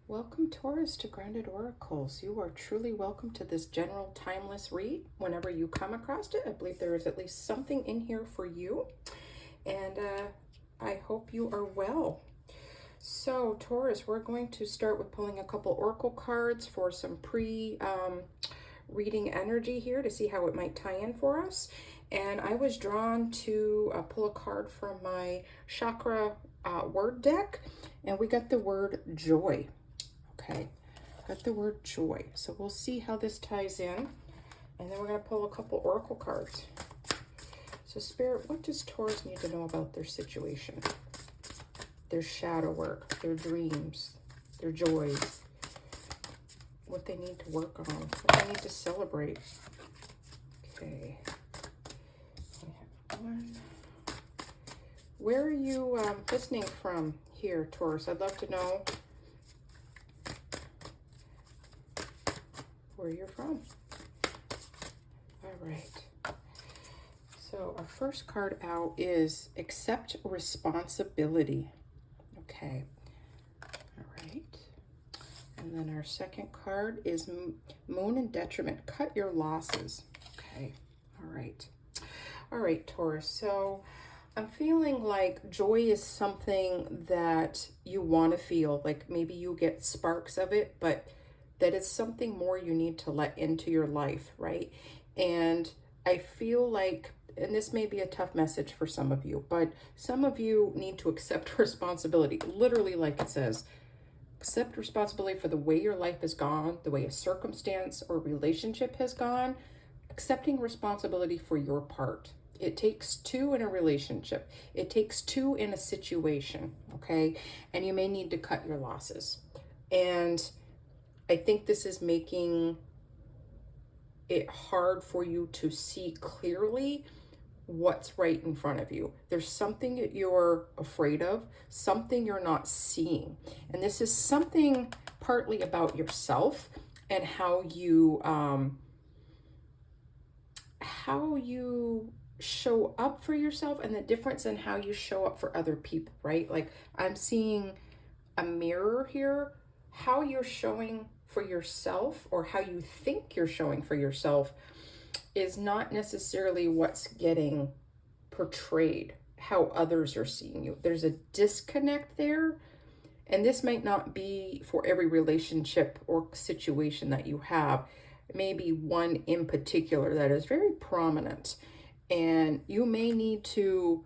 Welcome, Taurus, to Grounded Oracles. You are truly welcome to this general timeless read. Whenever you come across it, I believe there is at least something in here for you. And I hope you are well. So, Taurus, we're going to start with pulling a couple oracle cards for some reading energy here to see how it might tie in for us. And I was drawn to pull a card from my chakra word deck, and we got the word joy. Okay, got the word joy. So we'll see how this ties in. And then we're going to pull a couple oracle cards. So Spirit, what does Taurus need to know about their situation? Their shadow work, their dreams, their joys, what they need to work on, what they need to celebrate. Okay. I have one. Where are you listening from here, Taurus? I'd love to know where you're from. All right. So our first card out is accept responsibility. Okay. All right. And then our second card is moon and detriment. Cut your losses. Okay. All right. All right, Taurus. So I'm feeling like joy is something that you want to feel. Like maybe you get sparks of it, but that it's something more you need to let into your life, right? And I feel like, and this may be a tough message for some of you, but some of you need to accept responsibility, literally like it says, accept responsibility for the way your life has gone, the way a circumstance or relationship has gone, accepting responsibility for your part. It takes two in a relationship. It takes two in a situation, okay? And you may need to cut your losses. And I think this is making it hard for you to see clearly what's right in front of you. There's something that you're afraid of, something you're not seeing. And this is something partly about yourself and how you show up for yourself and the difference in how you show up for other people, right? Like I'm seeing a mirror here. How you're showing for yourself or how you think you're showing for yourself is not necessarily what's getting portrayed, how others are seeing you. There's a disconnect there. And this might not be for every relationship or situation that you have. Maybe one in particular that is very prominent. And you may need to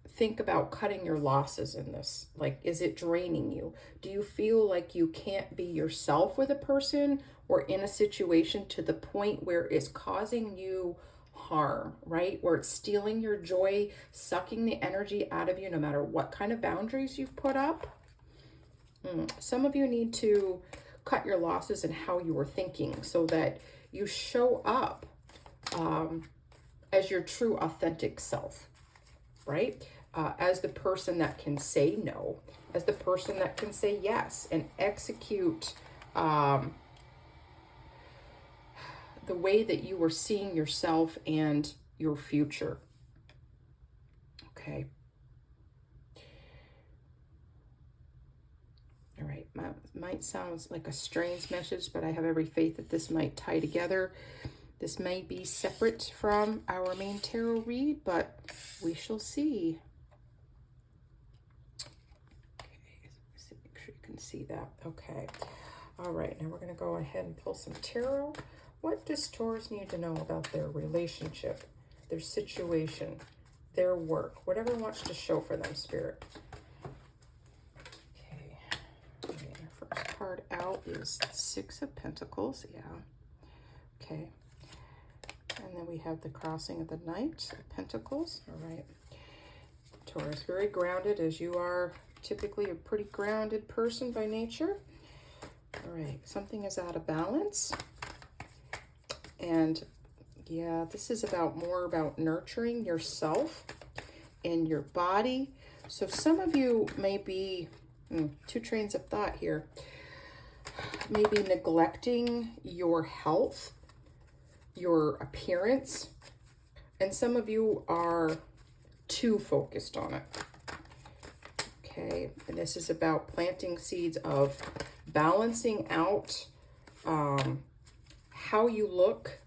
think about cutting your losses in this. Like, is it draining you? Do you feel like you can't be yourself with a person or in a situation to the point where it's causing you harm, right? Where it's stealing your joy, sucking the energy out of you, no matter what kind of boundaries you've put up? Some of you need to cut your losses in how you were thinking so that you show up as your true, authentic self, right? As the person that can say no, as the person that can say yes, and execute the way that you were seeing yourself and your future. Okay. All right. Might sound like a strange message, but I have every faith that this might tie together. This may be separate from our main tarot read, but we shall see. Make sure you can see that. Okay. All right. Now we're going to go ahead and pull some tarot. What does Taurus need to know about their relationship, their situation, their work, whatever wants to show for them, Spirit? Okay. Our first card out is Six of Pentacles. Yeah. Okay. And then we have the crossing of the Knight of Pentacles. All right. Taurus, very grounded, as you are typically a pretty grounded person by nature. All right, something is out of balance. And yeah, this is more about nurturing yourself and your body. So some of you may be, two trains of thought here, maybe neglecting your health, your appearance, and some of you are too focused on it. Okay, and this is about planting seeds of balancing out how you look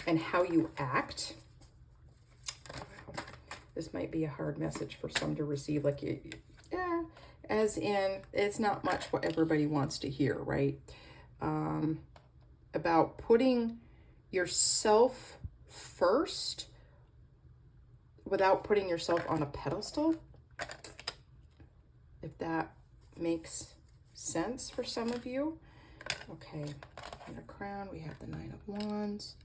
and how you act. This might be a hard message for some to receive, like, yeah, as in, it's not much what everybody wants to hear, right? About putting yourself first without putting yourself on a pedestal, if that makes sense for some of you. Okay, in the crown, we have the Nine of Wands.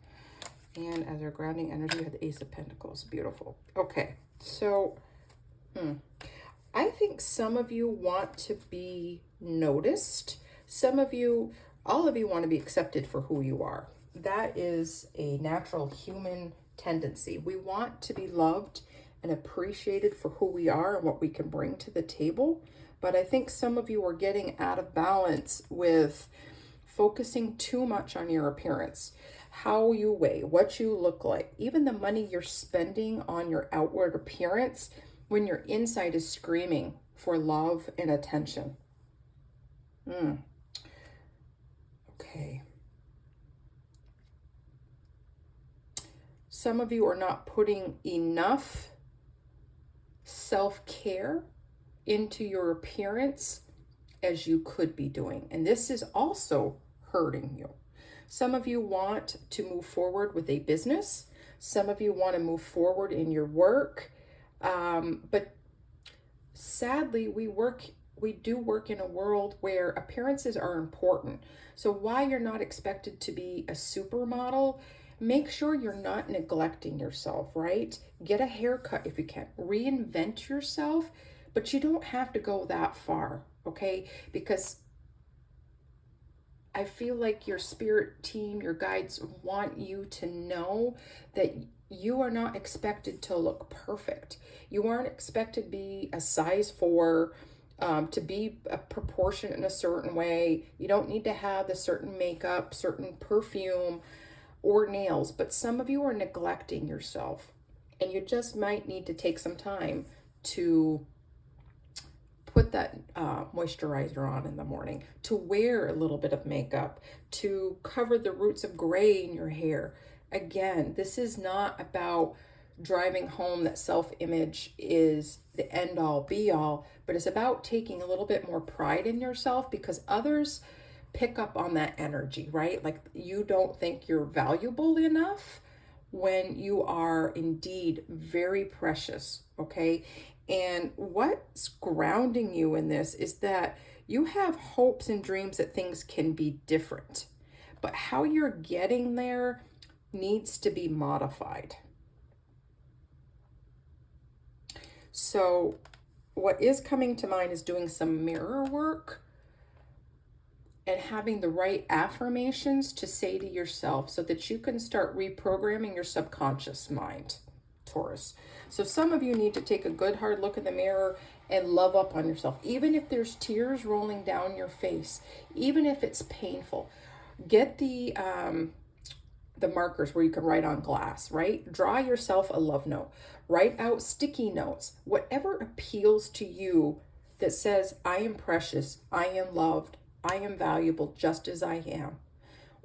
And as our grounding energy, we have the Ace of Pentacles. Beautiful. Okay, so I think some of you want to be noticed. Some of you, all of you want to be accepted for who you are. That is a natural human tendency. We want to be loved and appreciated for who we are and what we can bring to the table. But I think some of you are getting out of balance with focusing too much on your appearance, how you weigh, what you look like, even the money you're spending on your outward appearance when your inside is screaming for love and attention. Okay. Some of you are not putting enough self-care into your appearance as you could be doing. And this is also hurting you. Some of you want to move forward with a business. Some of you want to move forward in your work. But sadly, we do work in a world where appearances are important. So while you're not expected to be a supermodel, make sure you're not neglecting yourself, right? Get a haircut if you can. Reinvent yourself, but you don't have to go that far, okay? Because I feel like your spirit team, your guides want you to know that you are not expected to look perfect. You aren't expected to be a size 4, to be a proportion in a certain way. You don't need to have the certain makeup, certain perfume, or nails. But some of you are neglecting yourself, and you just might need to take some time to put that moisturizer on in the morning, to wear a little bit of makeup, to cover the roots of gray in your hair. Again, this is not about driving home that self-image is the end-all be-all, but it's about taking a little bit more pride in yourself, because others pick up on that energy, right? Like, you don't think you're valuable enough when you are indeed very precious, okay? And what's grounding you in this is that you have hopes and dreams that things can be different, but how you're getting there needs to be modified. So what is coming to mind is doing some mirror work and having the right affirmations to say to yourself so that you can start reprogramming your subconscious mind, Taurus. So some of you need to take a good hard look in the mirror and love up on yourself. Even if there's tears rolling down your face, even if it's painful, get the markers where you can write on glass, right? Draw yourself a love note. Write out sticky notes. Whatever appeals to you that says, I am precious, I am loved, I am valuable just as I am.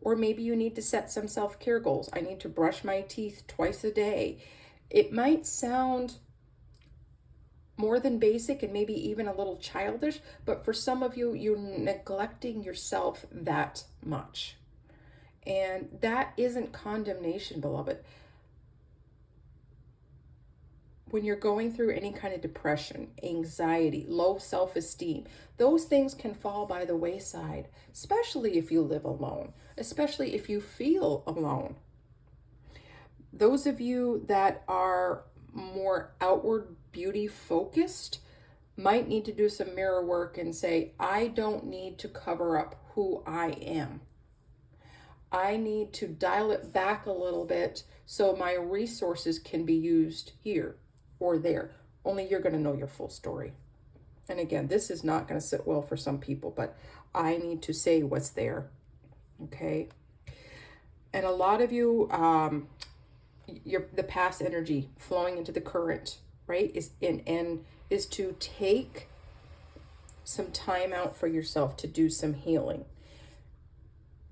Or maybe you need to set some self-care goals. I need to brush my teeth twice a day. It might sound more than basic and maybe even a little childish, but for some of you, you're neglecting yourself that much. And that isn't condemnation, beloved. When you're going through any kind of depression, anxiety, low self-esteem, those things can fall by the wayside, especially if you live alone, especially if you feel alone. Those of you that are more outward beauty focused might need to do some mirror work and say, I don't need to cover up who I am. I need to dial it back a little bit so my resources can be used here or there. Only you're going to know your full story. And again, this is not going to sit well for some people, but I need to say what's there. Okay. And a lot of you, the past energy flowing into the current, right, is to take some time out for yourself to do some healing.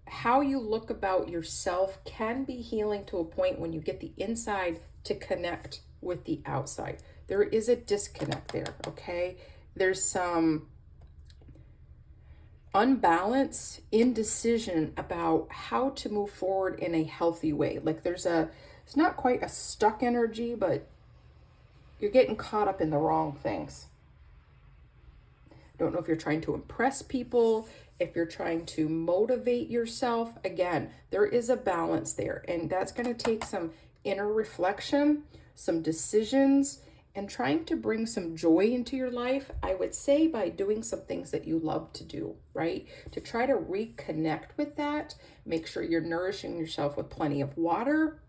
How you look about yourself can be healing to a point when you get the inside to connect with the outside. There is a disconnect there, okay? There's some unbalance, indecision about how to move forward in a healthy way. Like it's not quite a stuck energy, but you're getting caught up in the wrong things. Don't know if you're trying to impress people, if you're trying to motivate yourself. Again, there is a balance there, and that's going to take some inner reflection, some decisions, and trying to bring some joy into your life. I would say by doing some things that you love to do, right? To try to reconnect with that, make sure you're nourishing yourself with plenty of water,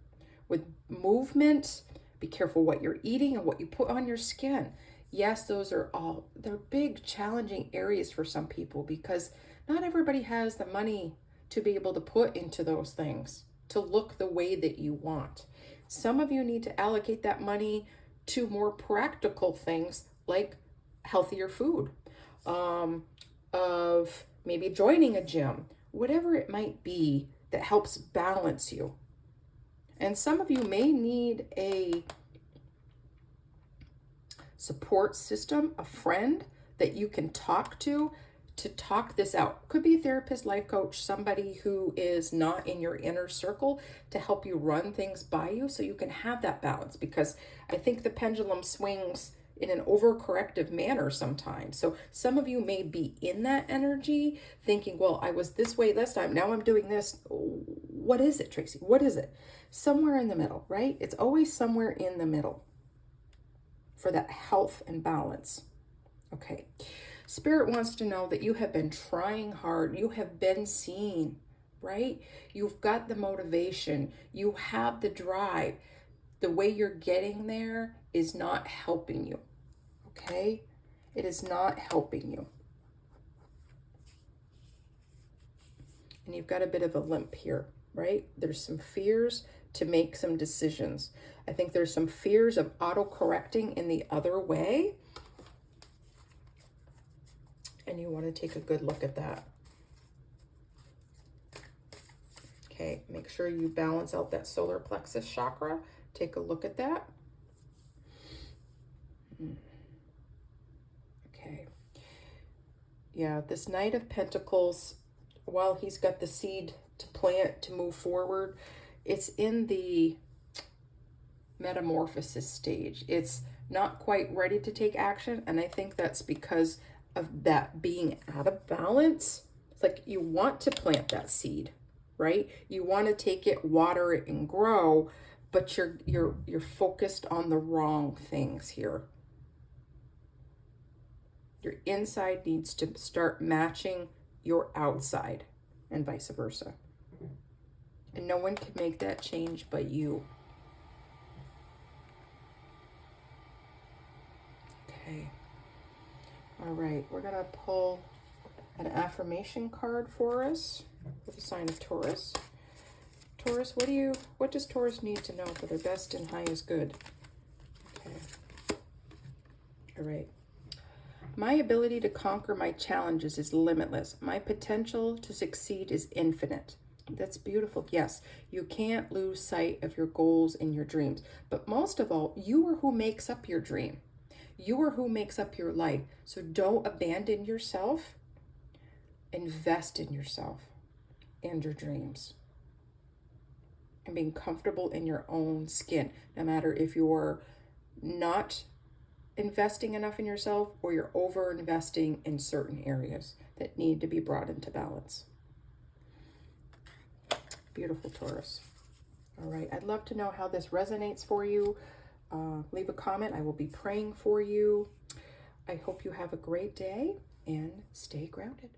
with movement. Be careful what you're eating and what you put on your skin. Yes, they're big, challenging areas for some people because not everybody has the money to be able to put into those things to look the way that you want. Some of you need to allocate that money to more practical things like healthier food, of maybe joining a gym, whatever it might be that helps balance you. And some of you may need a support system, a friend that you can talk to talk this out. Could be a therapist, life coach, somebody who is not in your inner circle to help you run things by you so you can have that balance, because I think the pendulum swings in an overcorrective manner sometimes. So some of you may be in that energy thinking, well, I was this way last time, now I'm doing this. What is it, Tracy? What is it? Somewhere in the middle, right? It's always somewhere in the middle for that health and balance. Okay. Spirit wants to know that you have been trying hard. You have been seen, right? You've got the motivation. You have the drive. The way you're getting there is not helping you, okay? It is not helping you. And you've got a bit of a limp here, right? There's some fears to make some decisions. I think there's some fears of auto-correcting in the other way. And you want to take a good look at that. Okay, make sure you balance out that solar plexus chakra. Take a look at that. Okay. Yeah, this Knight of Pentacles, while he's got the seed to plant, to move forward, it's in the metamorphosis stage. It's not quite ready to take action, and I think that's because of that being out of balance. It's like you want to plant that seed, right? You want to take it, water it, and grow, but you're focused on the wrong things here. Your inside needs to start matching your outside, and vice versa. And no one can make that change but you. Okay. All right, we're going to pull an affirmation card for us for the sign of Taurus. Taurus, what does Taurus need to know for their best and highest good? Okay. All right. My ability to conquer my challenges is limitless. My potential to succeed is infinite. That's beautiful. Yes, you can't lose sight of your goals and your dreams. But most of all, you are who makes up your dream. You are who makes up your life. So don't abandon yourself. Invest in yourself and your dreams. And being comfortable in your own skin. No matter if you're not investing enough in yourself or you're over investing in certain areas that need to be brought into balance. Beautiful, Taurus. All right, I'd love to know how this resonates for you. Leave a comment. I will be praying for you. I hope you have a great day and stay grounded.